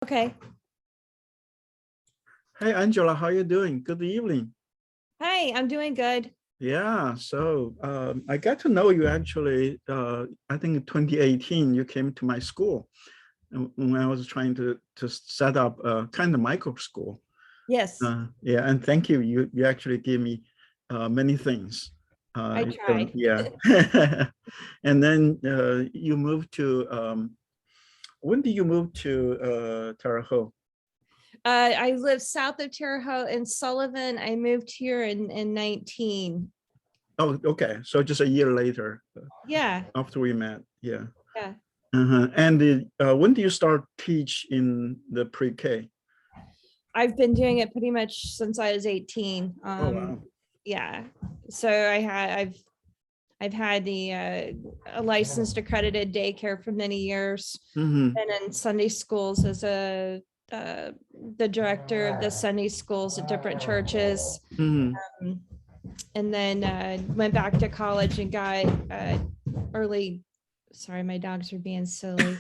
Okay. Hey, Angela, how you doing? Good evening. Hi, I'm doing good. Yeah, so I got to know you actually, I think in 2018, you came to my school when I was trying to set up a kind of micro school. Yes, Yeah, and thank you. You actually gave me many things. I tried. Yeah. And then you moved to, when did you move to Terre Haute? I live south of Terre Haute in Sullivan. I moved here in 19. Oh, okay. So just a year later Yeah, after we met. Yeah. yeah. And when do you start teach in the pre-K? I've been doing it pretty much since I was 18. Oh, wow. Yeah. So I've had a licensed accredited daycare for many years, Hmm. and in Sunday schools as the director of the Sunday schools at different churches. Hmm. Um, and then went back to college and got early, sorry, my dogs are being silly,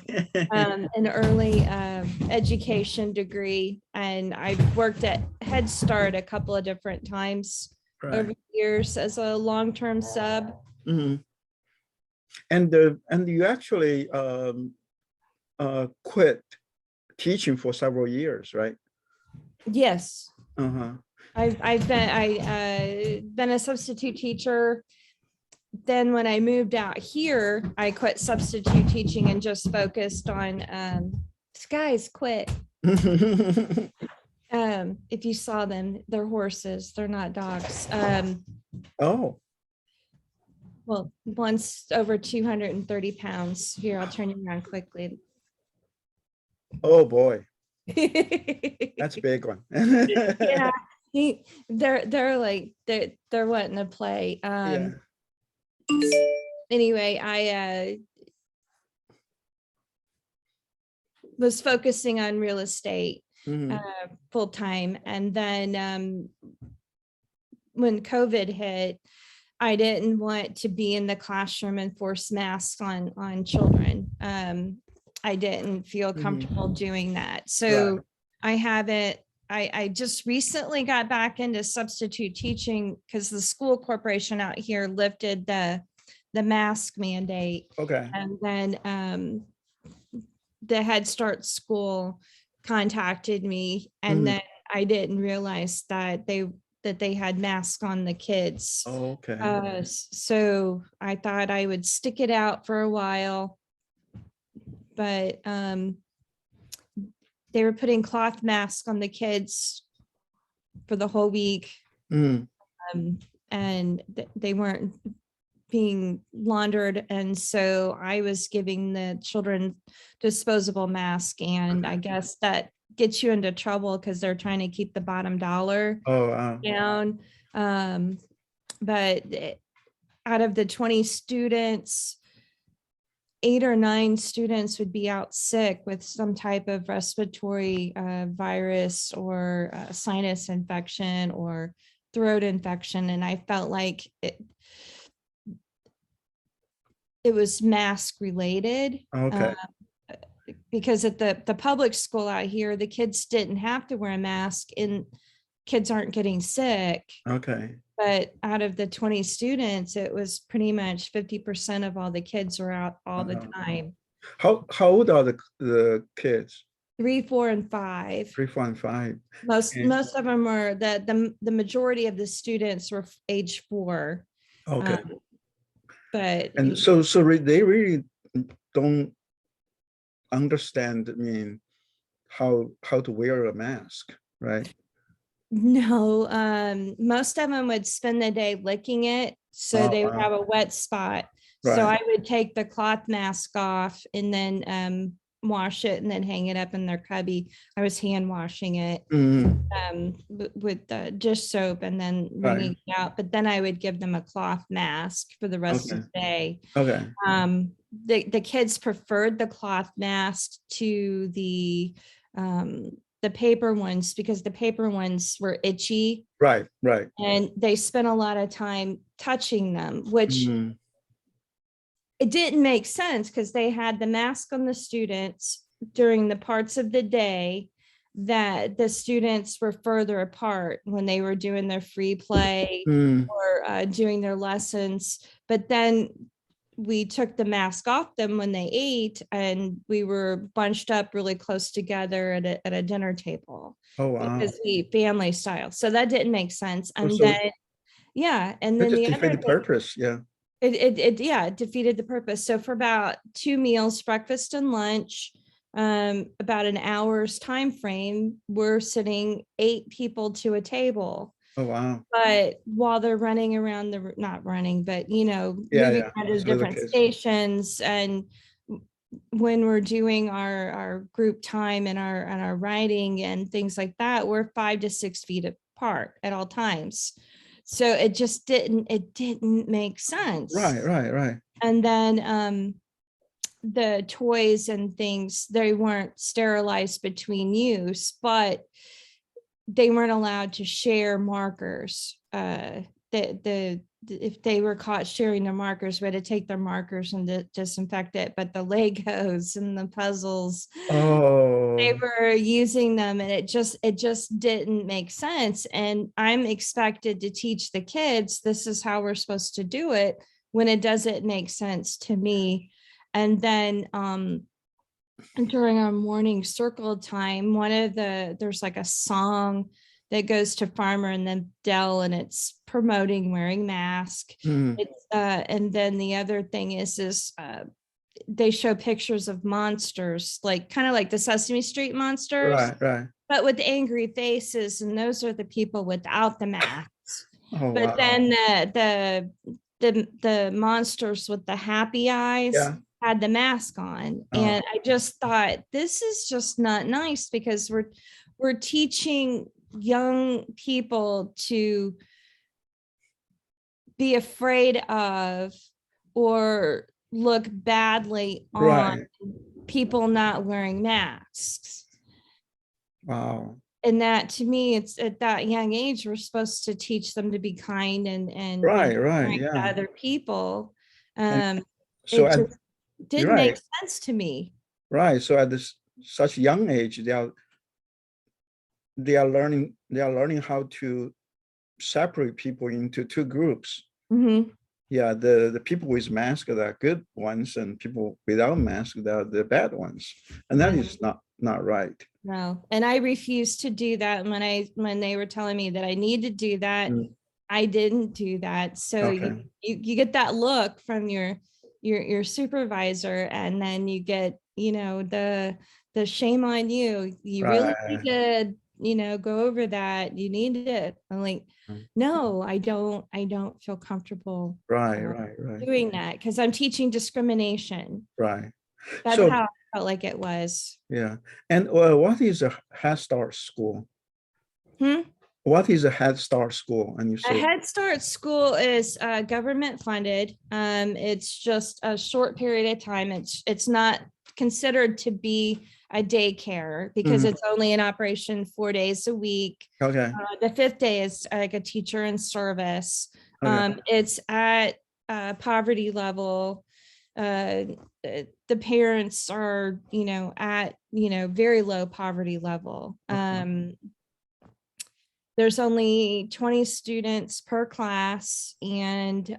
an early education degree. And I've worked at Head Start a couple of different times over Right. the years as a long-term sub. Hmm. And you actually quit teaching for several years, right? Yes, Uh-huh. I've been a substitute teacher. Then when I moved out here, I quit substitute teaching and just focused on Skies quit. If you saw them, they're horses, they're not dogs. Oh, Well, one's over 230 pounds. Here, I'll turn you around quickly. oh boy, Yeah, that's a big one. they're like they're wanting to play. Yeah. Anyway, I was focusing on real estate Hmm. full time, and then when COVID hit, I didn't want to be in the classroom and force masks on children. I didn't feel comfortable doing that. Right. So I haven't, I just recently got back into substitute teaching because the school corporation out here lifted the mask mandate. Okay. And then the Head Start school contacted me, and Mhm. then I didn't realize that they had masks on the kids. Oh, okay. So I thought I would stick it out for a while, but they were putting cloth masks on the kids for the whole week, Mhm. and they weren't being laundered. And so I was giving the children disposable mask, and I guess that gets you into trouble because they're trying to keep the bottom dollar Oh, wow. down. But out of the 20 students, 8 or 9 students would be out sick with some type of respiratory virus or sinus infection or throat infection. And I felt like it was mask related. Okay. Because at the public school out here, the kids didn't have to wear a mask and kids aren't getting sick. Okay. But out of the 20 students, it was pretty much 50% of all the kids are out all the time. How old are the kids? 3, 4, and 5. 3, 4, and 5. And, Most of them are the majority of the students were age 4. okay. But And they really don't understand, I mean, how to wear a mask, right? no, most of them would spend the day licking it, so Oh, they would wow. have a wet spot. So Right. I would take the cloth mask off and then wash it and then hang it up in their cubby. I was hand washing it Mhm. with dish soap and then Right. wringing it out. But then I would give them a cloth mask for the rest of Okay. the day. Okay. The kids preferred the cloth mask to the paper ones because the paper ones were itchy Right. Right. and they spent a lot of time touching them, which Mhm. it didn't make sense because they had the mask on the students during the parts of the day that the students were further apart when they were doing their free play Mm. or doing their lessons. But then we took the mask off them when they ate, and we were bunched up really close together at a dinner table Oh, wow. because we family style. So that didn't make sense. Oh, And so then, yeah. And that then just the defeat other the thing, purpose. Yeah. yeah, it defeated the purpose. So for about 2 meals, breakfast and lunch, about an hour's time frame, we're sitting 8 people to a table. Oh, wow. But while they're running around not running, but Yeah, moving yeah. around to So the different kids. stations, and when we're doing our group time and our writing and things like that, we're 5 to 6 feet apart at all times. So it didn't make sense. Right, right, right. And then the toys and things, they weren't sterilized between use, but they weren't allowed to share markers. If they were caught sharing their markers, we had to take their markers and disinfect it. But the Legos and the puzzles, they Oh, were using them, and it just didn't make sense. And I'm expected to teach the kids this is how we're supposed to do it when it doesn't make sense to me. And then during our morning circle time, there's like a song that goes to Farmer and then Dell, and it's promoting wearing mask. mm, And then the other thing is they show pictures of monsters, like kind of like the Sesame Street monsters, right, right. but with angry faces, and those are the people without the masks. Oh, But wow. then the monsters with the happy eyes Yeah. had the mask on, Oh, and I just thought this is just not nice, because we're teaching young people to be afraid of or look badly on right. people not wearing masks. Wow. And that, to me, it's at that young age, we're supposed to teach them to be kind and Right, right. caring to Yeah. other people. And Um, so it at just you're didn't make right, sense to me. right. So at this such young age, they are learning how to separate people into two groups. Mhm. Yeah, the people with masks are good ones, and people without masks are the bad ones, and that No, is not right. no. And I refused to do that. And when they were telling me that I need to do that, Mm, I didn't do that. So okay. you get that look from your supervisor, and then you get, the shame on you. You really need Right. to, go over that. You need to. I'm like, Mm, no, I don't feel comfortable right, uh, right, right, doing that, because I'm teaching discrimination. right. That's So how I felt like it was. yeah, and what is a Head Start school? Hmm? What is a Head Start school? And you A say, Head Start school is government funded. It's just a short period of time. It's not considered to be a daycare because mhm, it's only in operation 4 days a week. okay, The fifth day is like a teacher in service. okay, It's at poverty level. Uh, the parents are, at, very low poverty level. okay, There's only 20 students per class, and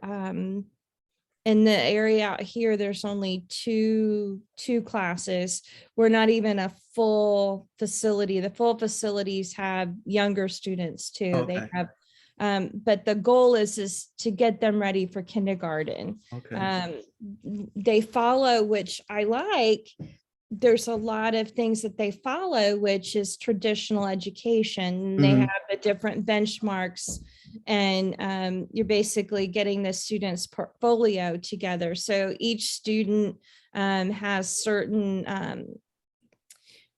in the area out here, there's only two classes. We're not even a full facility. The full facilities have younger students too. They okay, have, but the goal is to get them ready for kindergarten. okay. Um, they follow, which I like. There's a lot of things that they follow, which is traditional education. They Mhm, have the different benchmarks, and you're basically getting the student's portfolio together. So each student has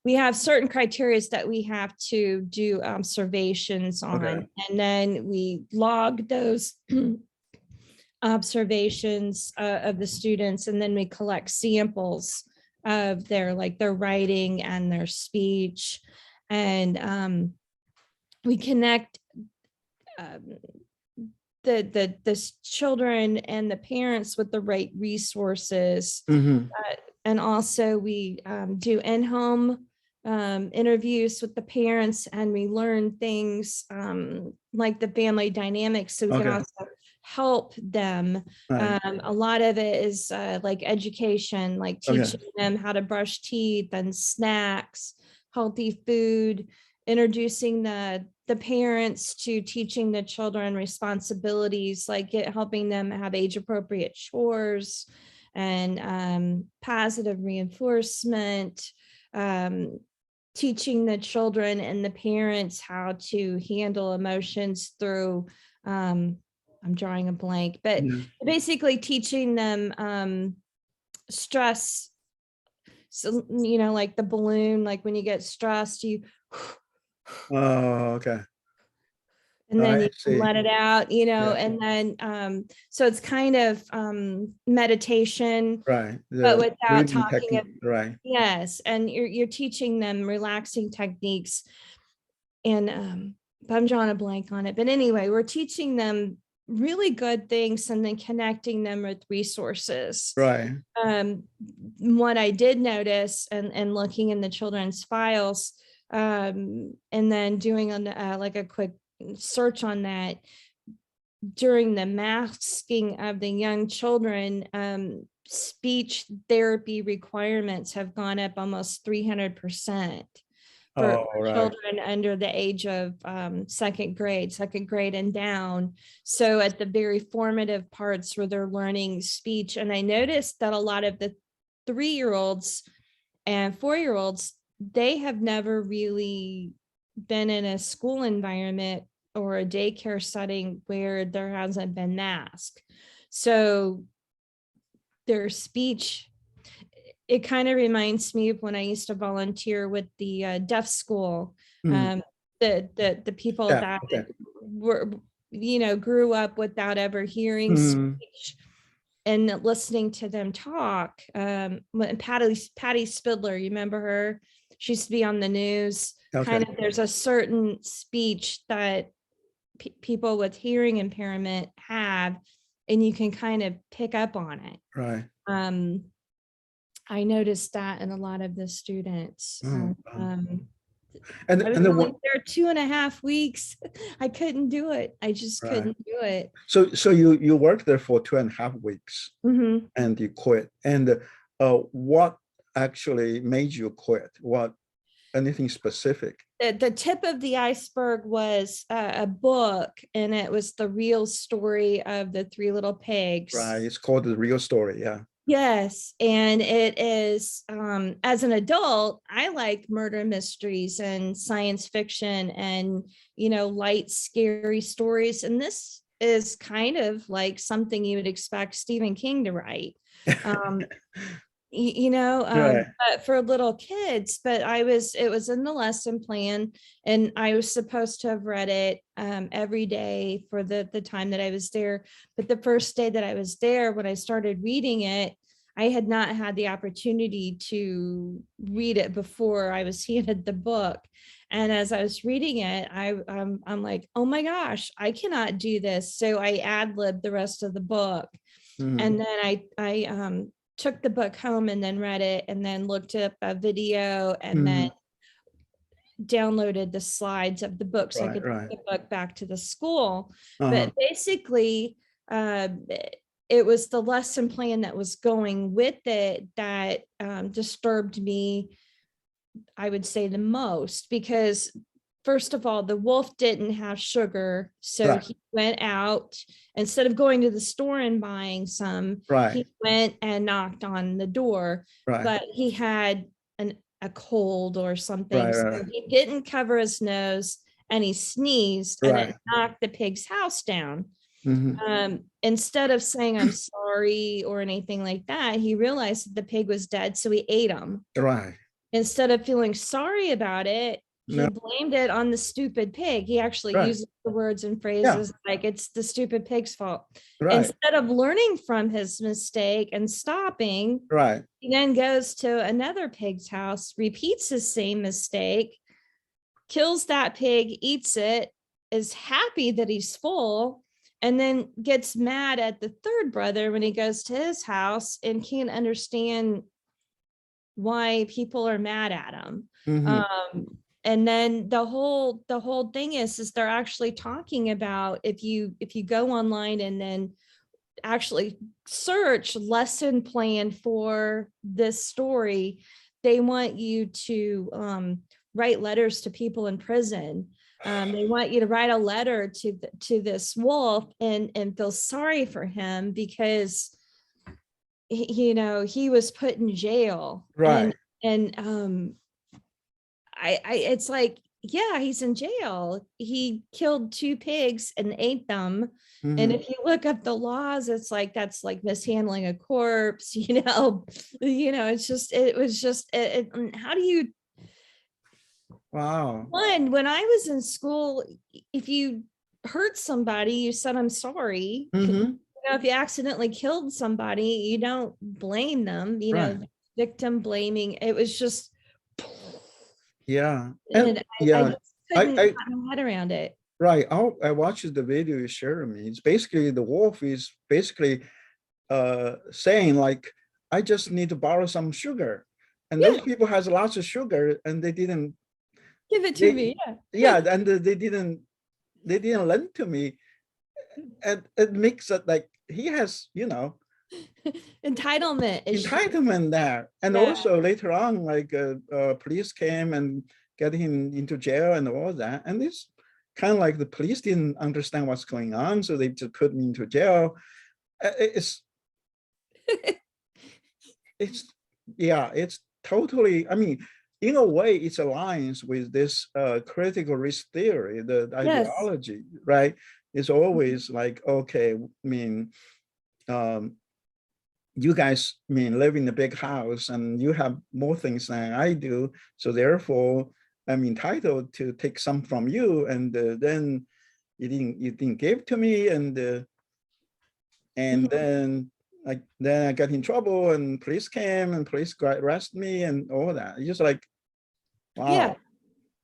we have certain criteria that we have to do observations okay, on, and then we log those observations of the students, and then we collect samples of their writing and their speech, and we connect um, the children and the parents with the right resources, mhm, And also we do in-home interviews with the parents, and we learn things like the family dynamics, so we can Okay. also help them. Right. A lot of it is like education, like Okay. teaching them how to brush teeth and snacks, healthy food, introducing the parents to teaching the children responsibilities, like helping them have age appropriate chores and positive reinforcement, teaching the children and the parents how to handle emotions through, I'm drawing a blank, but Yeah. basically teaching them stress. So, like the balloon, like when you get stressed, you Oh, okay. and then I you can see. let it out, Yeah. and then so it's kind of meditation, Right. but The without breathing talking of, technique. Right. yes, and you're teaching them relaxing techniques, and but I'm drawing a blank on it. But anyway, we're teaching them really good things and then connecting them with resources. Right. Um, what I did notice, and looking in the children's files, and then doing like a quick search on that, during the masking of the young children, speech therapy requirements have gone up almost 300% for Oh, right. children under the age of second grade and down. So at the very formative parts where they're learning speech. And I noticed that a lot of the 3-year-olds and 4-year-olds, they have never really been in a school environment or a daycare setting where there hasn't been mask. So their speech, it kind of reminds me of when I used to volunteer with the deaf school. Mm. Um, the people Yeah. that Okay. were, grew up without ever hearing Mm. speech and listening to them talk. When Patty Spidler, you remember her? She used to be on the news. Okay. Kind of, there's a certain speech that people with hearing impairment have, and you can kind of pick up on it. Right. Um, I noticed that in a lot of the students. Oh, I was and then only what? there 2.5 weeks. I couldn't do it. I just Right. couldn't do it. So you worked there for 2.5 weeks Mhm. and you quit. And what actually made you quit? What, anything specific? The tip of the iceberg was a book, and it was the real story of the Three Little Pigs. Right. It's called The Real Story. Yeah. Yes, and it is, as an adult, I like murder mysteries and science fiction and, light, scary stories. And this is kind of like something you would expect Stephen King to write. Um, Right. but for little kids. But it was in the lesson plan, and I was supposed to have read it every day for the time that I was there. But the first day that I was there, when I started reading it, I had not had the opportunity to read it before I was handed the book. And as I was reading it, I'm like, oh my gosh, I cannot do this. So I ad-libbed the rest of the book. Mhm. And then I took the book home and then read it, and then looked up a video, and then Mhm. downloaded the slides of the book so I Right. could Right. take the book back to the school. Uh-huh. But basically, uh, it was the lesson plan that was going with it that disturbed me, I would say, the most, because first of all, the wolf didn't have sugar. So Right. he went out, instead of going to the store and buying some, Right. he went and knocked on the door, Right. but he had a cold or something. Right. So Right. he didn't cover his nose, and he sneezed, and it Right. knocked the pig's house down. Mhm. Instead of saying I'm sorry or anything like that, he realized that the pig was dead. So he ate him. Right. Instead of feeling sorry about it, he No. blamed it on the stupid pig. He actually Right. uses the words and Yeah. phrases like it's the stupid pig's fault. Right. Instead of learning from his mistake and stopping, Right. he then goes to another pig's house, repeats the same mistake, kills that pig, eats it, is happy that he's full, and then gets mad at the third brother when he goes to his house and can't understand why people are mad at him. Mhm. And then the whole thing is they're actually talking about, if you go online and then actually search lesson plan for this story, they want you to write letters to people in prison. They want you to write a letter to this wolf and feel sorry for him because he was put in jail. Right. And I it's like, yeah, he's in jail. He killed 2 pigs and ate them. And Mhm. if you look up the laws, it's like that's like mishandling a corpse, it's just it was just how do you Wow. when I was in school, if you hurt somebody, you said I'm sorry. Mhm. If you accidentally killed somebody, you don't blame them, Right. victim blaming. It was just, Yeah. And and I yeah, just I couldn't I wrap my head around it. right. I watched the video you shared with me. It's basically the wolf is basically saying like, I just need to borrow some sugar. And those Yeah, people has lots of sugar and they didn't give it to they me. yeah, and they didn't lend to me. And it makes it like he has, Entitlement issue. entitlement there. And Yeah. also later on, like police came and get him into jail and all that. And it's kind of like the police didn't understand what's going on, so they just put me into jail. It's it's yeah, it's totally. I mean, in a way, it's aligns with this critical race theory, the Yes. ideology, right? It's always like, okay, I mean, um, you guys live in a big house and you have more things than I do, so therefore I'm entitled to take some from you, and then you didn't give to me, and Mhm. then I got in trouble and police came and police arrested me and all that. It's just like, Yeah. wow.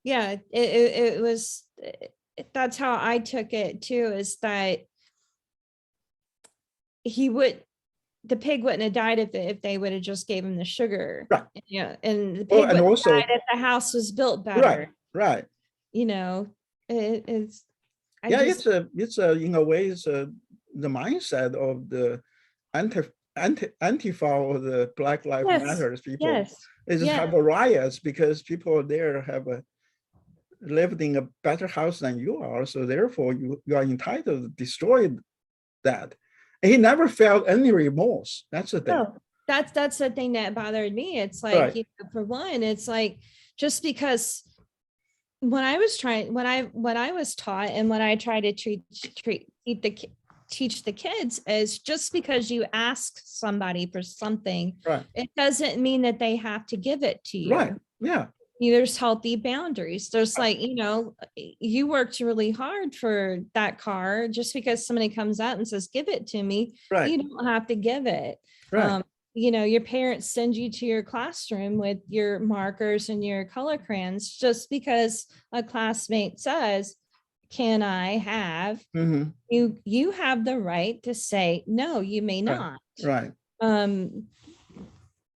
Yeah. It was, that's how I took it too, is that he would, the pig wouldn't have died if they would have just gave him the sugar. Right. Yeah. And the Oh, pig and wouldn't have also, died if the house was built right, better. right. You know, it's, I Yeah, just, it's a in a way it's the mindset of the anti Antifa or the Black Lives yes, Matters people. yes, They just yeah, have a riots because people there have lived in a better house than you are, so therefore you are entitled to destroy that. And he never felt any remorse. That's the thing. no, that's the thing that bothered me. It's like, Right. for one, it's like, just because when I was trying, when I was taught and when I try to teach the kids, is just because you ask somebody for something, Right. it doesn't mean that they have to give it to Right. you. Yeah. There's healthy boundaries. There's like, you worked really hard for that car. Just because somebody comes out and says, give it to me, Right. you don't have to give it. Right. Your parents send you to your classroom with your markers and your color crayons just because a classmate says, can I have, Mm-hmm. you have the right to say, no, you may Right. not. Right. Um,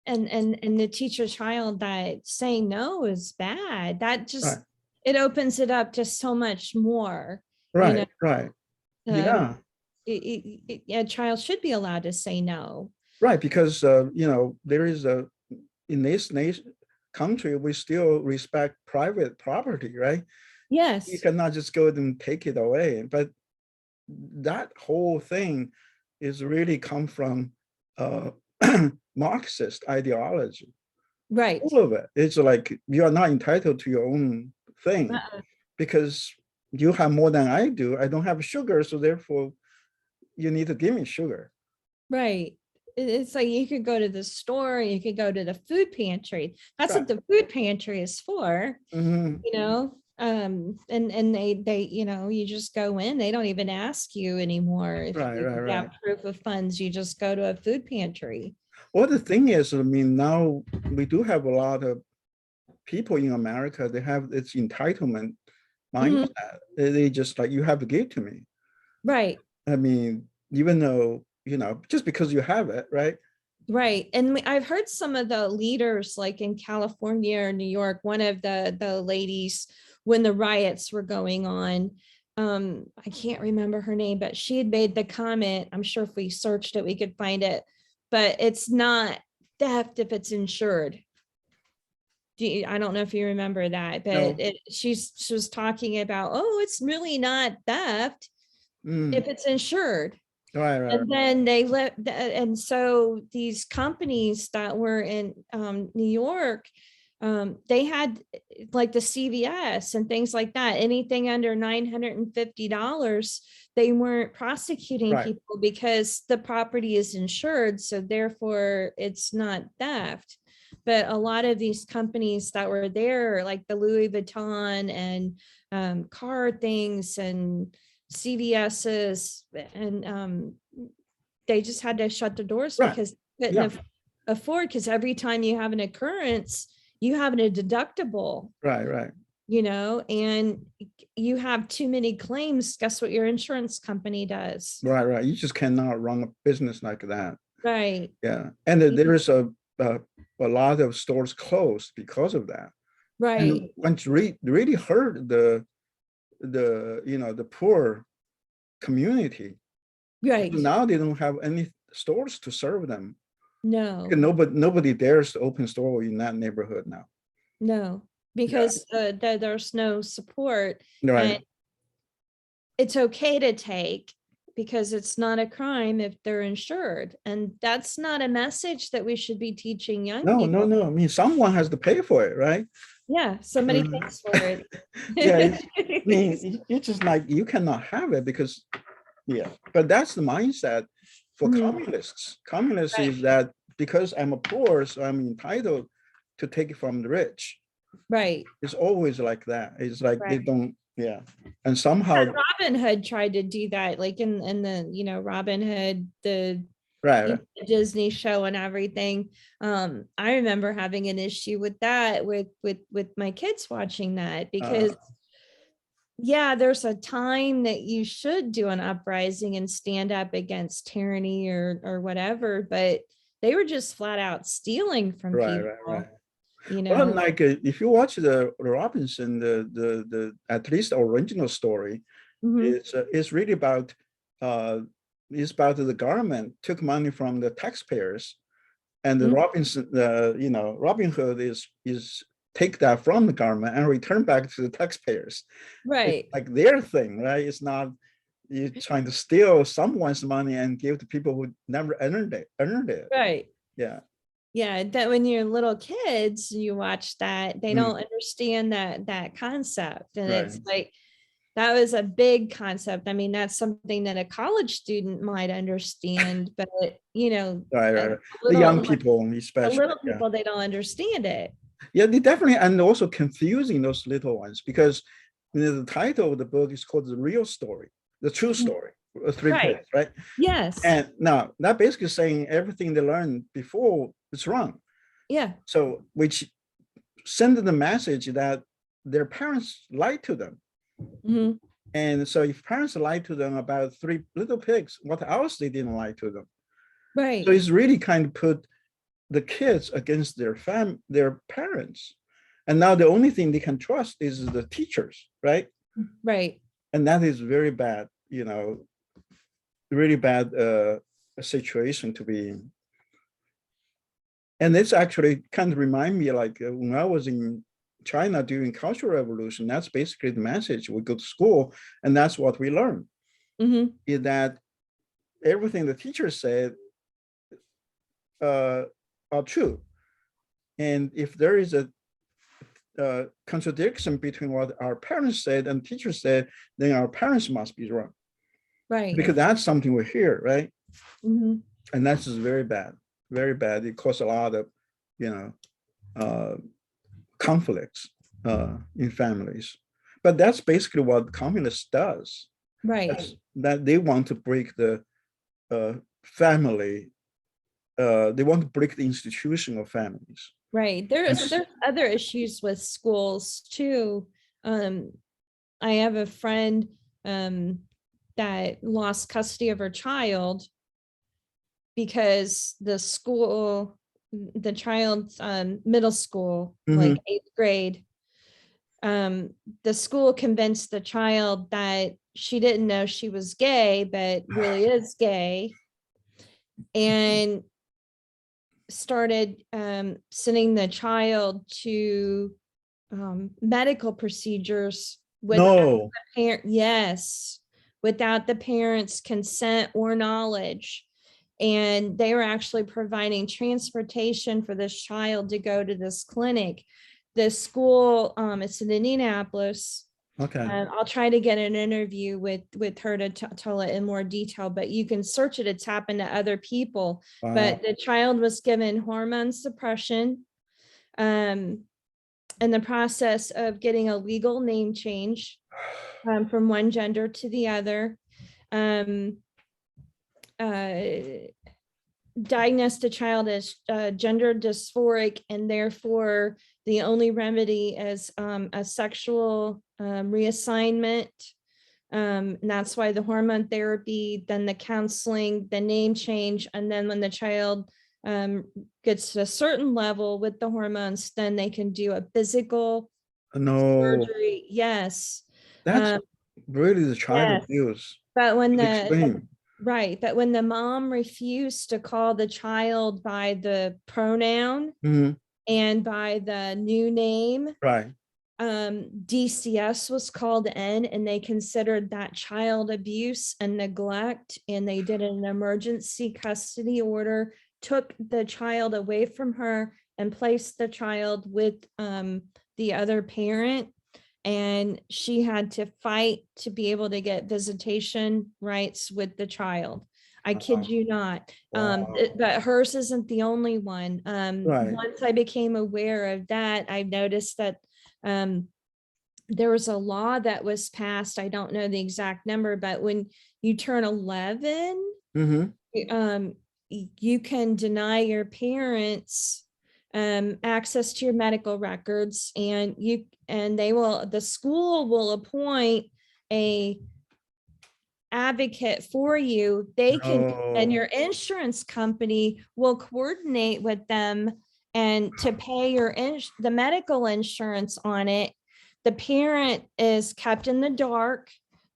and the teacher child that saying no is bad, that Right. just, it opens it up to so much more. you know Right. Right. um Yeah. a child should be allowed to say no. Right. Because there is in this nation country we still respect private property, right? You Yes. cannot just go and take it away. But that whole thing is really come from uh, Marxist ideology. Right. All of it. It's like you are not entitled to your own thing Uh-uh. because you have more than I do. I don't have sugar, so therefore you need to give me sugar. Right. It's like you could go to the store, you could go to the food pantry. That's Right. what the food pantry is for. Mm-hmm. And they you just go in, they don't even ask you anymore if Right, you right, right. have proof of funds, you just go to a food pantry. Well, the thing is, I mean, now we do have a lot of people in America, they have this entitlement Mhm. mindset. They just like, you have to give to me. Right. I mean, even though, just because you have it, right? Right. And I've heard some of the leaders like in California or New York, one of the ladies when the riots were going on, I can't remember her name, but she had made the comment, I'm sure if we searched it, we could find it, but it's not theft if it's insured. I don't know if you remember that, but No. she was talking about, oh, it's really not theft Mm, if it's insured. right, right, And then they let, and so these companies that were in New York, they had like the CVS and things like that, anything under $950, they weren't prosecuting right. people because the property is insured. So therefore it's not theft. But a lot of these companies that were there, like the Louis Vuitton and car things and CVS's, and they just had to shut the doors Right. because they couldn't Yeah. afford, because every time you have an occurrence, you have a deductible, Right, right, and you have too many claims. Guess what your insurance company does? right, right. You just cannot run a business like that. Right. Yeah. And there is a lot of stores closed because of that. And Right. once really hurt the poor community. Right. Now they don't have any stores to serve them. No, And nobody dares to open store in that neighborhood now. no, Yeah. because there's no support, Right. and it's okay to take because it's not a crime if they're insured. And that's not a message that we should be teaching young No, no, people. no. I mean, someone has to pay for it, right? Yeah, somebody Mm. pays for it. Yeah. I mean, it's just like you cannot have it because, yeah. But that's the mindset for Mhm. communists. Communists Right, is that because I'm a poor, so I'm entitled to take it from the rich. right, It's always like that. It's like they right. don't, yeah. And somehow, Robin Hood tried to do that, like in the, Robin Hood, the right, right. Disney show and everything. I remember having an issue with that with my kids watching that, Uh, because yeah, there's a time that you should do an uprising and stand up against tyranny or whatever, but they were just flat out stealing from right, right, right. people, you Well, know. like if you watch the Robinson, the at least original story, Mhm. it's really about uh, it's about the government took money from the taxpayers, and the Mhm. Robinson, Robin Hood is take that from the government and return back to the taxpayers. It's Right, like their thing, right? It's not you trying to steal someone's money and give to people who never earned it. right. Yeah. Yeah, that when you're little kids, you watch that, they Mm, don't understand that concept. And right. it's like that was a big concept. I mean, that's something that a college student might understand, but Right, right, a right. The young little people, the especially. little Yeah. people, they don't understand it. Yeah, they definitely, and also confusing those little ones because the title of the book is called The Real Story, The True Mhm. Story, three Right. kids, right? Yes. And now that basically saying everything they learned before is wrong. Yeah. So, which send the message that their parents lied to them. Mhm. And so if parents lied to them about three little pigs, what else they didn't lie to them? So Right. it's really kind of put the kids against their parents. And now the only thing they can trust is the teachers, right? Right. And that is very bad, really bad situation to be in. And this actually kind of remind me like when I was in China during Cultural Revolution, that's basically the message. We go to school and that's what we learn, Mhm. is that everything the teacher said uh, are true. And if there is a contradiction between what our parents said and teachers said, then our parents must be wrong Right. because that's something we hear, right? Mhm. And that's just very bad, very bad. It causes a lot of, you know, uh, conflicts in families. But that's basically what communists does. Right. That's, that they want to break the family. They want to break the institution of families. Right. There's other issues with schools too. Um, I have a friend that lost custody of her child, because the child's middle school, like Mhm. 8th grade, the school convinced the child that she didn't know she was gay, but really is gay, and started sending the child to medical procedures without No, the parent, yes, without the parents' consent or knowledge. And they were actually providing transportation for this child to go to this clinic. The school, it's in Indianapolis. okay, I'll try to get an interview with her to tell it in more detail, but you can search it. It's happened to other people. wow, But the child was given hormone suppression, in the process of getting a legal name change, from one gender to the other. Um, uh, Diagnosed the child as gender dysphoric, and therefore the only remedy is a sexual reassignment. And that's why the hormone therapy, then the counseling, the name change, and then when the child gets to a certain level with the hormones, then they can do a physical no, surgery. Yes. that's Um, really the child yes. abuse. But when To the the extreme. right, but when the mom refused to call the child by the pronoun Mhm. and by the new name, Right. DCS was called in, and they considered that child abuse and neglect, and they did an emergency custody order, took the child away from her and placed the child with the other parent, and she had to fight to be able to get visitation rights with the child. I kid Wow. you not. Wow. But hers isn't the only one. Right. Once I became aware of that, I noticed that um, there was a law that was passed. I don't know the exact number, but when you turn 11, Mm-hmm. um, you can deny your parents access to your medical records, and the school will appoint a advocate for you. They can, and No. your insurance company will coordinate with them and to pay the medical insurance on it. The parent is kept in the dark,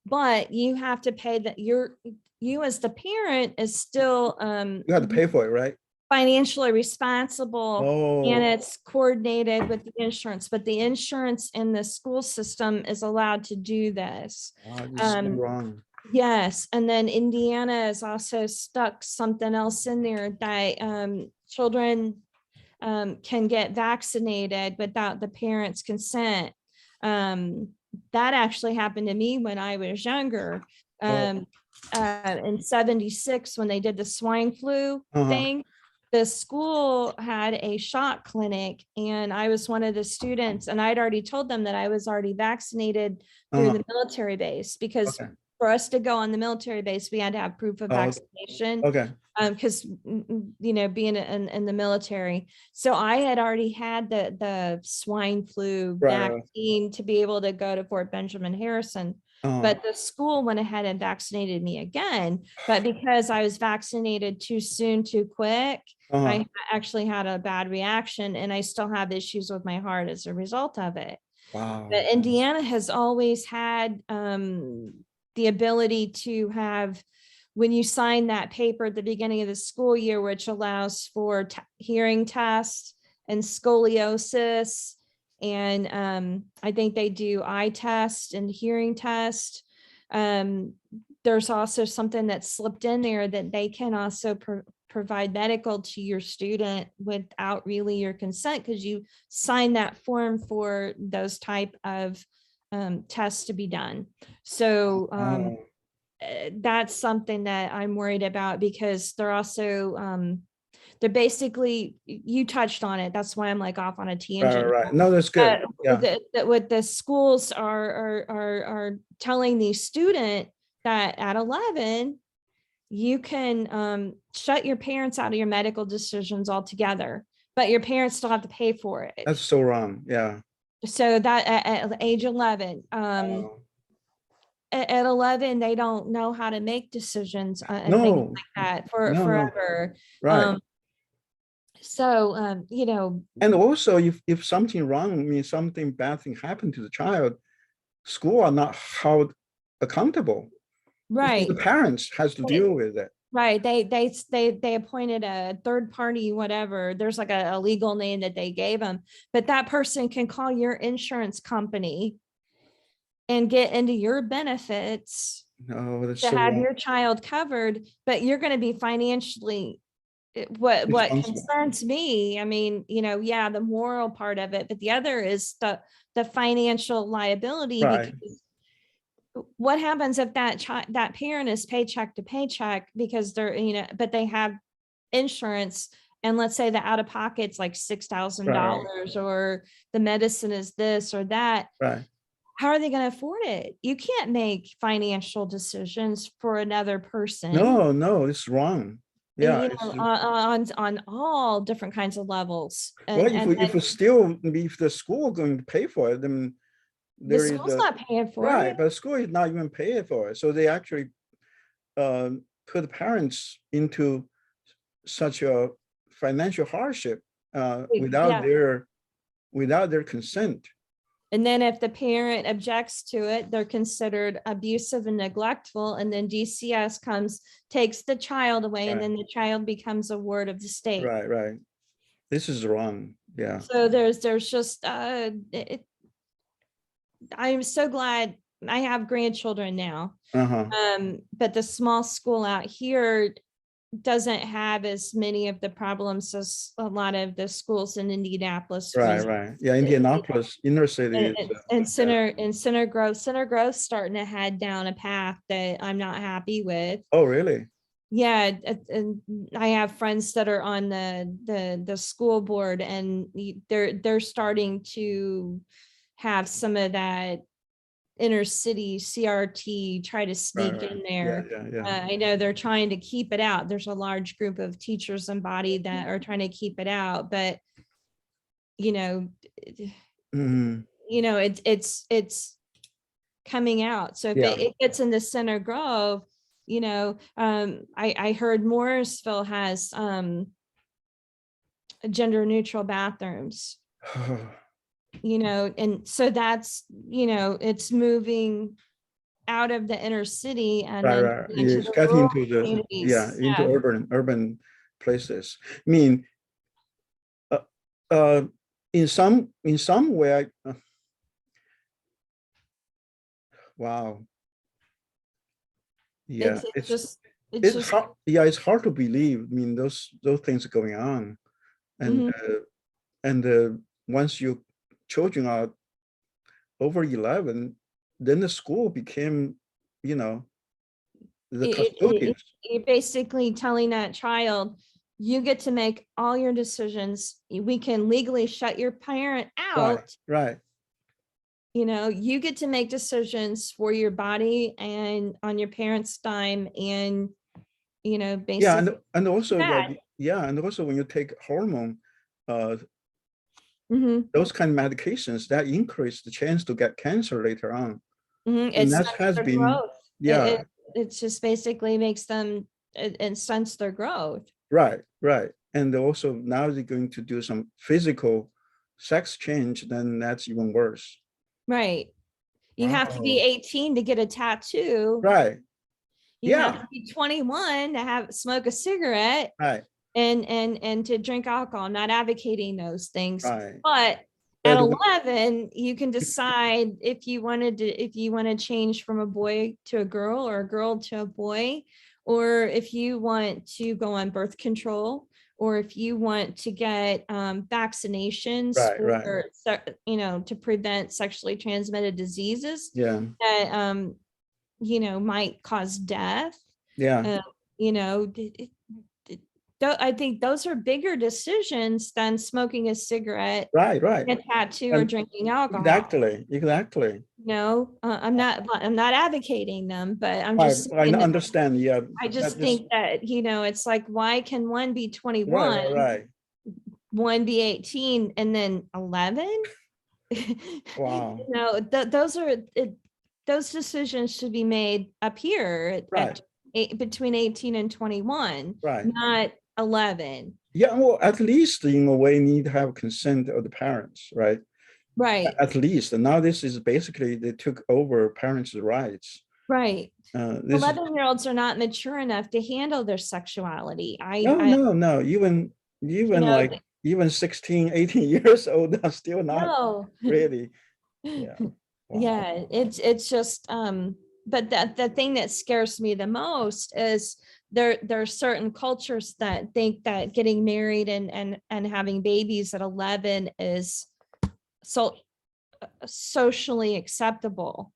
but you have to pay that. You as the parent is still You have to pay for it, right? financially responsible, and Oh, it's coordinated with the insurance, but the insurance in the school system is allowed to do this. wow, this is so Um, wrong. Yes, and then Indiana has also stuck something else in there that children can get vaccinated without the parents' consent. Um, that actually happened to me when I was younger. Oh, Um, in 76, when they did the swine flu uh-huh. thing, the school had a shot clinic, and I was one of the students, and I'd already told them that I was already vaccinated through Uh-huh. the military base, because Okay. for us to go on the military base, we had to have proof of Oh, vaccination, okay. because being in the military. So I had already had the swine flu Right. vaccine to be able to go to Fort Benjamin Harrison. Uh-huh. But the school went ahead and vaccinated me again. But because I was vaccinated too soon, too quick, Uh-huh. I actually had a bad reaction, and I still have issues with my heart as a result of it. Wow. But Indiana has always had the ability to have, when you sign that paper at the beginning of the school year, which allows for hearing tests and scoliosis, and I think they do eye test and hearing test. Um, there's also something that slipped in there that they can also provide medical to your student without really your consent, because you sign that form for those type of tests to be done. So Wow. that's something that I'm worried about, because they're also they're basically, you touched on it. That's why I'm like off on a Right, tangent. right. No, that's good. Yeah. That what the schools are telling the student, that at 11 you can shut your parents out of your medical decisions altogether, but your parents still have to pay for it. That's so wrong. Yeah. So that at age 11, Wow. at 11, they don't know how to make decisions and things No, like that for no, no, forever. right. Um, so, you know, And also, if something wrong, means something bad thing happened to the child, school are not held accountable. It's the right, parents has to deal with it. right. They appointed a third party, whatever. There's like a legal name that they gave them, but that person can call your insurance company and get into your benefits No, that's to so have wrong. your child covered, but you're going to be financially what Responsible. concerns me. I mean, you know, yeah, the moral part of it, but the other is the financial liability, Right, because what happens if that parent is paycheck to paycheck because they're, you know, but they have insurance, and let's say the out of pocket's like right, $6,000 or the medicine is this or that. right. How are they going to afford it? You can't make financial decisions for another person, No, no, it's wrong. Yeah, you it's know, on all different kinds of levels. well, And if we still, if the school going to pay for it, then the there is school's a not paying for right, it. but school is not even paying for it. So they actually put parents into such a financial hardship Yeah. without their consent. And then if the parent objects to it, they're considered abusive and neglectful. And then DCS comes, takes the child away, and Right, then the child becomes a ward of the state. right, right. This is wrong. Yeah. So there's just I'm so glad I have grandchildren now. Uh-huh. But the small school out here doesn't have as many of the problems as a lot of the schools in Indianapolis, Right, right. Yeah, Indianapolis inner city is and yeah. Center Grove's starting to head down a path that I'm not happy with. Oh, really? Yeah, and I have friends that are on the school board, and they're starting to have some of that inner city CRT try to Right, sneak right. in Yeah, there. yeah, yeah. I know they're trying to keep it out. There's a large group of teachers and body that are trying to keep it out, but you know, Mhm. it's coming out. So if Yeah. it gets into Center Grove, you know, I heard Morrisville has gender neutral bathrooms, you know, and so that's, you know, it's moving out of the inner city and Right, then right. into It's the getting rural into the, yeah, communities. into Yeah. urban places. I mean, uh, uh, in some way, wow. Yeah, It's just, it's it's just, hard. Yeah, it's hard to believe. I mean, those things are going on, and mhm. once your children are over 11, then the school became, you know, the custodians. You're basically telling that child, you get to make all your decisions. We can legally shut your parent Right, out. right. You know, you get to make decisions for your body and on your parents' time, and, you know, Yeah, basically and also that. like yeah, and also when you take hormone, uh, Mhm. those kind of medications that increase the chance to get cancer later on, It and that stunts has their been growth. yeah, It's just basically makes them, it stunts their growth. right, right. And also now they're going to do some physical sex change, then that's even worse. Right. You have to be Wow. 18 to get a tattoo. Right. You have Yeah. to be 21 to have smoke a cigarette Right. and to drink alcohol. I'm not advocating those things, Right. but at But 11, you can decide if you wanted to, if you want to change from a boy to a girl or a girl to a boy, or if you want to go on birth control, or if you want to get vaccinations right, right. for, you know, to prevent sexually transmitted diseases Yeah. that, you know, might cause death. Yeah. Uh, you know, I think those are bigger decisions than smoking a cigarette, Right, right. a tattoo, or And drinking alcohol. exactly, exactly. No, I'm not advocating them, but I'm I just I saying that understand. Yeah, I that just just think that, you know, it's like, why can one be right, 21, right, right. one be 18, and then 11? You Wow. know, those are it, those decisions should be made up here Right. between 18 and 21, Right. not 11. Yeah, well, at least in a way need to have consent of the parents, right? Right, At least. And now this is basically they took over parents' rights. right. This is 11-year-olds are not mature enough to handle their sexuality. no. You Even know, like even 16, 18 years old are still not no. really. Yeah. Wow. Yeah, it's just but the thing that scares me the most is there are certain cultures that think that getting married and having babies at 11 is so socially acceptable,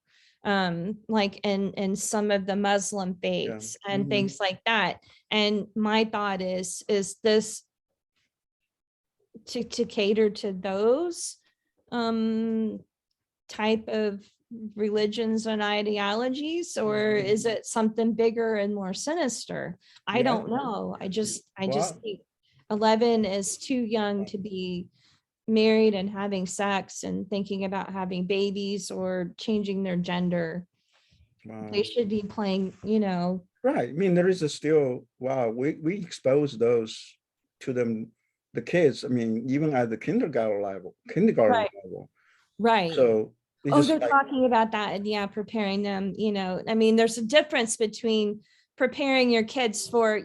like in some of the Muslim Yeah. faiths and things like that. And my thought is this to cater to those type of religions and ideologies, or is it something bigger and more sinister? I Yeah. don't know. I just Wow. think 11 is too young to be married and having sex and thinking about having babies or changing their gender. Wow. They should be playing, Right. I mean, there is a still, wow, we expose those to them, the kids. I mean, even at the kindergarten level. Right. Right. So it's Oh, just they're like, talking about that. And yeah, preparing them, I mean, there's a difference between preparing your kids for,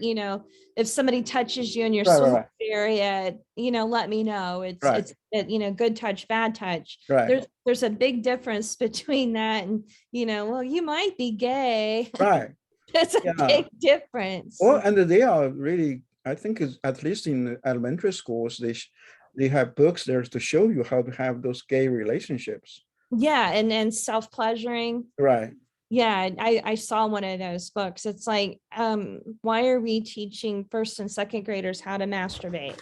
if somebody touches you in your swim right. area, let me know. Right. Good touch, bad touch. Right. There's a big difference between that and, well, you might be gay. Right. It's a Yeah. big difference. Well, and they are really, I think is at least in the elementary schools, they have books there to show you how to have those gay relationships. Yeah, and self-pleasuring. Right. Yeah, I saw one of those books. It's like, why are we teaching first and second graders how to masturbate?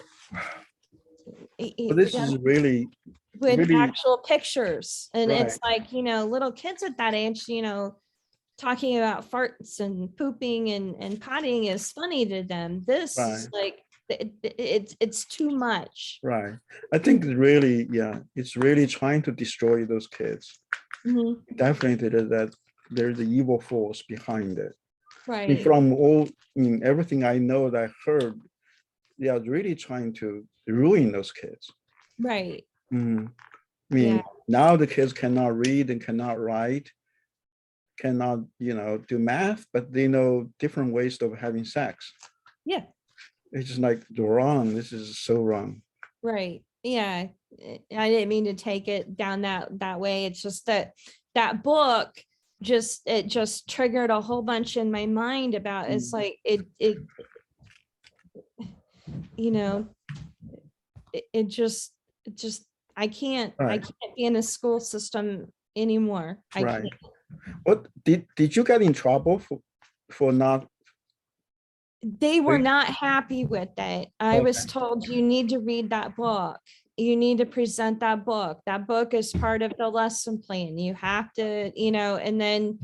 But this is really, With really actual pictures. And right. it's like, little kids at that age, talking about farts and pooping and potting is funny to them. This is Right. like, it's too much. Right. I think it's really, yeah, it's really trying to destroy those kids. Mhm. Definitely that there's the evil force behind it. I mean, Right, from all, I mean, everything I know that I heard, they are really trying to ruin those kids. right. Mhm. I mean, Yeah, now the kids cannot read and cannot write, cannot, do math, but they know different ways of having sex. yeah, It's just like wrong. This is so wrong. right. Yeah. I didn't mean to take it down that way. It's just that book just triggered a whole bunch in my mind about, it's like you know it just I can't Right. be in a school system anymore. I Right. can't. What did you get in trouble for not? They were not happy with it. I was Okay. told, you need to read that book. You need to present that book. That book is part of the lesson plan. You have to, and then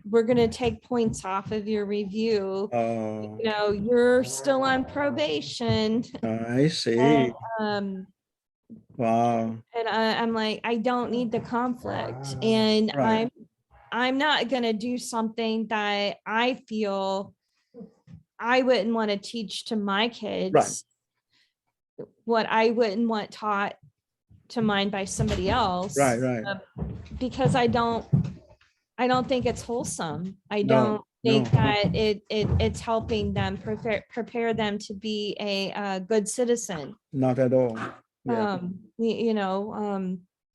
we're going to take points off of your review. Oh, You're still on probation. I see. And, um, Wow. and I'm like, I don't need the conflict. And Right. I'm not going to do something that I feel I wouldn't want to teach to my Right. kids, what I wouldn't want taught to mine by somebody else. Right. Right. Because I don't think it's wholesome. I No. don't think No. that it's helping them prepare them to be a good citizen. Not at all. Yeah.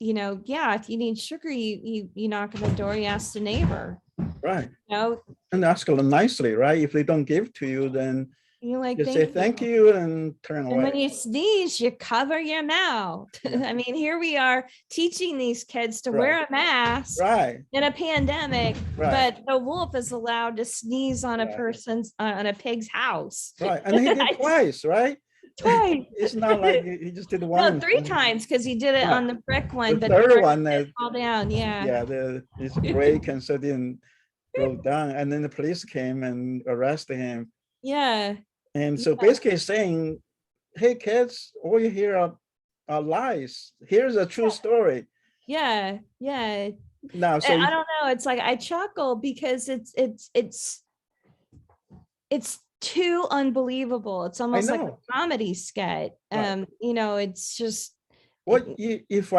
Yeah, if you need sugar, you knock on the door, you ask the neighbor. Right. You And ask them nicely, right? If they don't give to you, then you're like, you say thank you and turn and when away. you sneeze, you cover your mouth. Yeah. I mean, here we are teaching these kids to wear a mask Right. in a pandemic, Right. but the wolf is allowed to sneeze on a Right. person's on a pig's house. Right. And he did twice, right? Twice. It's not like he just did No, one. 3 times, because he did it Right. on the brick one, The but third the one, fall down. Yeah. his brake and so didn't broke down, and then the police came and arrested him. Yeah. And so basically saying, hey kids, all you hear are lies. Here's a true story. Yeah. Yeah. Now, so I don't know. It's like I chuckle because it's too unbelievable. It's I almost like know. a comedy sketch. Right. You know, it's just What if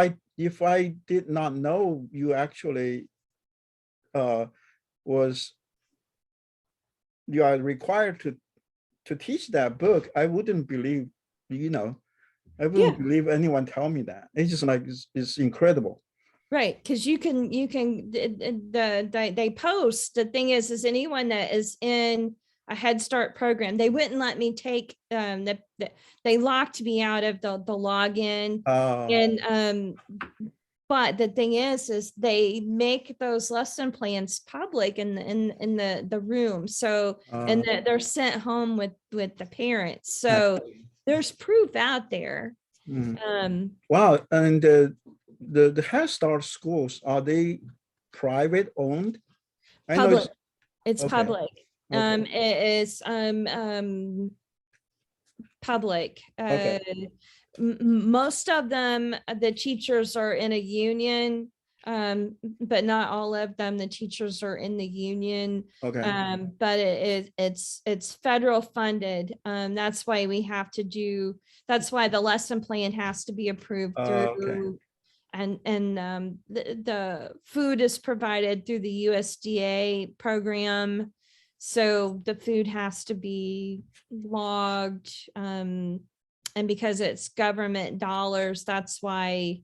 I did not know you actually was you are required to teach that book, I wouldn't believe, I yeah. wouldn't believe anyone tell me that. It's just like it's incredible. Right, because you can they post. The thing is anyone that is in a Head Start program, they wouldn't let me take they locked me out of the login. And but the thing is they make those lesson plans public in the room. So and they're sent home with the parents. So there's proof out there. Wow. And the Head Start schools, are they private owned? I know Public. it's It's okay. public. Okay. It is public. Okay. Most of them, the teachers are in a union, but not all of them. The teachers are in the union, Okay. but it's federal funded. That's why we have to do. That's why the lesson plan has to be approved Okay. through. And the food is provided through the USDA program. So the food has to be logged. And because it's government dollars, that's why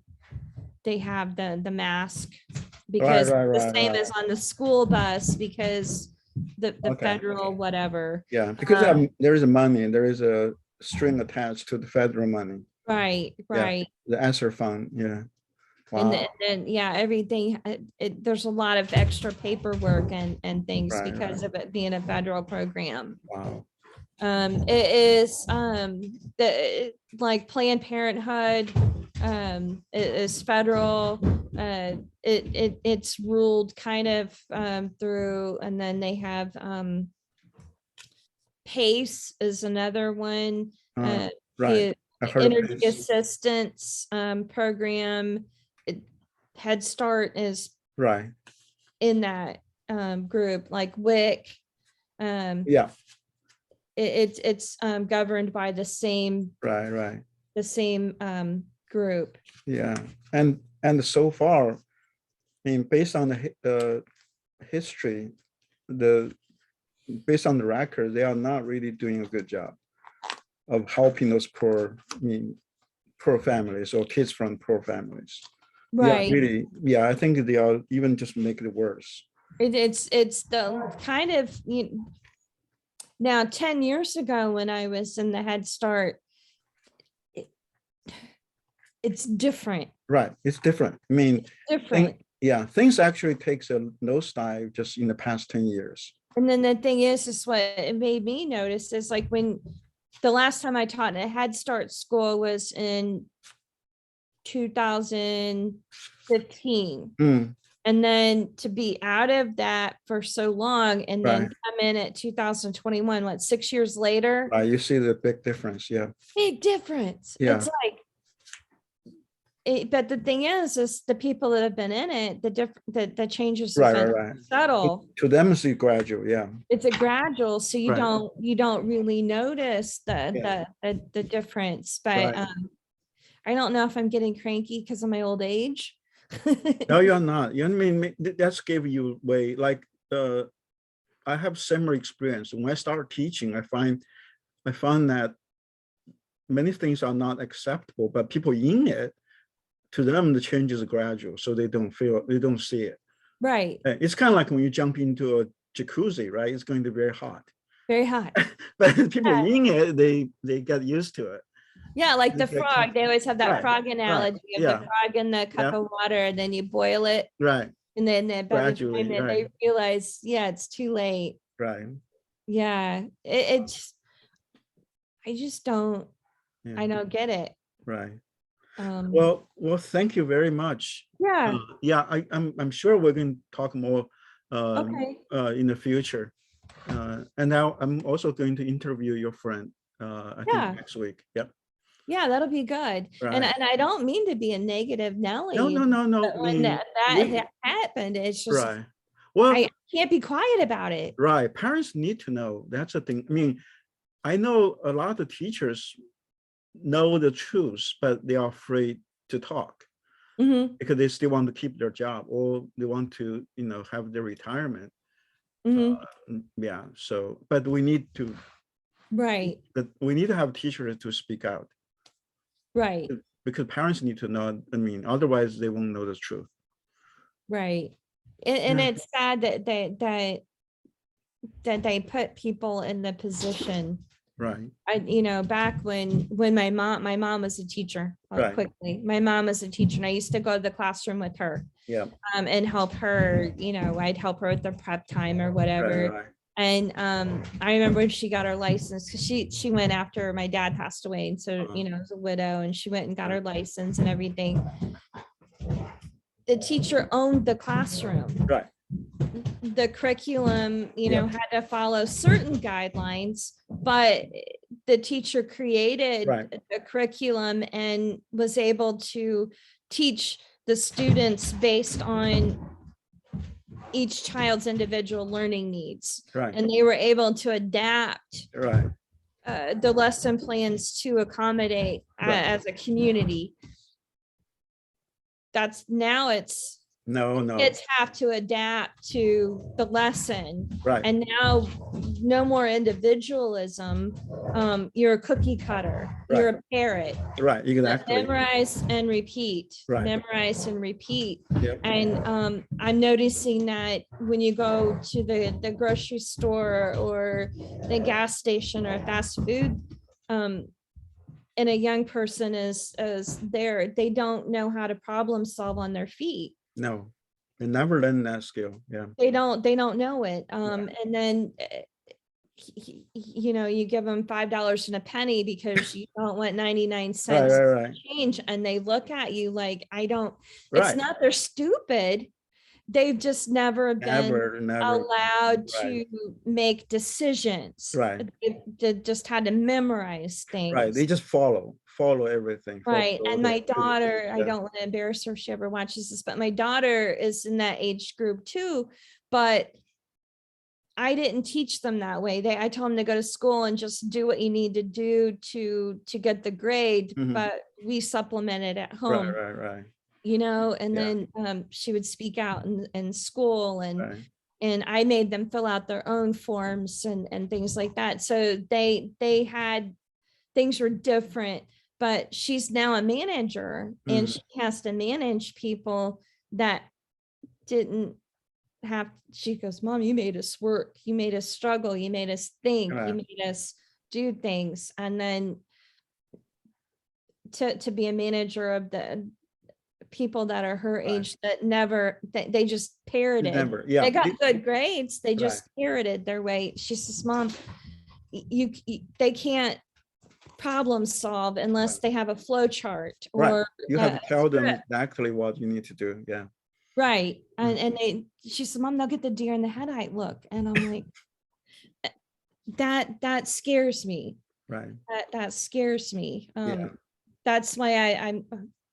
they have the mask, because the same Right. as on the school bus, because the Okay. federal whatever. Yeah, because there is a money, there is a string attached to the federal money. Right, Yeah, right. the answer fund. Yeah. And Wow. then yeah, everything, there's a lot of extra paperwork and things Right. because of it being a federal program. Wow. It is the like Planned Parenthood is federal. It's ruled kind of through, and then they have PACE is another one. Right. The I've heard of Energy this. Assistance Program. Head Start is Right. in that group, like WIC. Yeah. It's governed by the same Right. group. Yeah. And so far, I mean, based on the history, based on the record, they are not really doing a good job of helping those poor families or kids from poor families. Yeah, Right. really. Yeah, I think they are even just making it worse. It's the kind of now 10 years ago when I was in the Head Start, it's different. Right. It's different. I mean, Different. things actually takes a nosedive just in the past 10 years. And then the thing is what it made me notice is like when the last time I taught in a Head Start school was in 2015. And then to be out of that for so long and then come in at 2021, what, 6 years later? You see the big difference. Yeah. Big difference. Yeah. It's like, but the thing is the people that have been in it, the changes have been subtle. To them, it's gradual. Yeah. It's a gradual, so you don't really notice the difference. But I don't know if I'm getting cranky because of my old age. No, you're not. You know what I mean? That's giving you way. Like I have similar experience. When I started teaching, I found that many things are not acceptable, but people in it, to them, the change is gradual, so they don't see it. Right. It's kind of like when you jump into a jacuzzi, right? It's going to be very hot. Very hot. But people in it, they get used to it. Yeah, like the frog. They always have that frog analogy of the frog in the cup of water, and then you boil it. Right. And then by the time that they realize, it's too late. Right. Yeah. It's I just don't, I don't get it. Right. Well, thank you very much. Yeah. I'm sure we're going to talk more in the future. And now I'm also going to interview your friend, I think next week. Yep. Yeah, that'll be good. And Right. I don't mean to be a negative No, Nelly, no, no, no. but I when mean, that happened, it's just, right. Well, I can't be quiet about it. right. Parents need to know. That's the thing. I mean, I know a lot of teachers know the truth, but they are afraid to talk Mhm, because they still want to keep their job or they want to, have their retirement. mhm. Yeah. So, but we need to Right, have teachers to speak out right, because parents need to know. I mean, otherwise they won't know the truth. right. And Yeah. it's sad that they put people in the position. Right. Back when my mom was a teacher, Right. quickly, my mom was a teacher and I used to go to the classroom with her, Yeah. and help her, I'd help her with the prep time or Right. whatever. Right. And I remember when she got her license, because she went after my dad passed away. And so, Uh-huh. as a widow, and she went and got her Right. license and everything. The teacher owned the classroom. Right. The curriculum, Yeah. had to follow certain guidelines, but the teacher created Right. a curriculum and was able to teach the students based on each child's individual learning needs. Right. And they were able to adapt Right. the lesson plans to accommodate Right. as a community. It's No. kids have to adapt to the lesson. Right. And now no more individualism. You're a cookie cutter, you're a parrot. Right. Exactly. Memorize and repeat. Right. Memorize and repeat. Yep. And I'm noticing that when you go to the grocery store or the gas station or fast food, and a young person is there, they don't know how to problem solve on their feet. No, they never learn that skill. Yeah. They don't know it. And then you give them $5 and a penny because you don't want 99 cents Right. change, and they look at you like, I don't. It's Right. not they're stupid, they've just never been Never. allowed Right. to make decisions. Right. They just had to memorize things. Right. They just follow everything. Right. And my daughter, I Yeah. don't want to embarrass her if she ever watches this, but my daughter is in that age group too. But I didn't teach them that way. I told them to go to school and just do what you need to do to get the grade, Mhm. but we supplemented at home. Right. And Yeah. then she would speak out in school, Right. and I made them fill out their own forms and things like that. So they had, things were different, but she's now a manager and Mhm. she has to manage people that didn't have. She goes, Mom, you made us work, you made us struggle, you made us think, you Right. made us do things. And then to be a manager of the people that are her Right. age that never, they just parroted. Never. Yeah. They got good grades, they Right. just parroted their way. She says, Mom, they can't problem solve unless they have a flow chart Right. or You have to tell them script. exactly what you need to do. Yeah. Right. And she said, Mom, they'll get the deer in the headlight look. And I'm like, that scares me. Right. That scares me. Yeah. That's why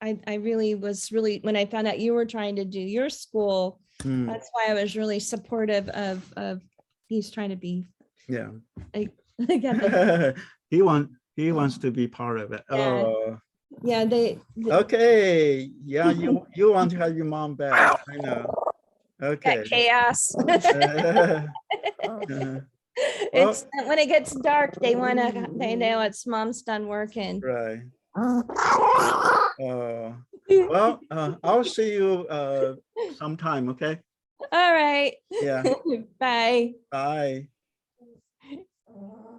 I really was when I found out you were trying to do your school, Mm. that's why I was really supportive of he's trying to be Yeah. like He wants to be part of it. Yeah. Oh. yeah, Okay. Yeah. You want to have your mom back. I know. Okay. got chaos. It's when it gets dark, they know it's mom's done working. Right. Well, I'll see you sometime. Okay. All right. Yeah. Bye. Bye.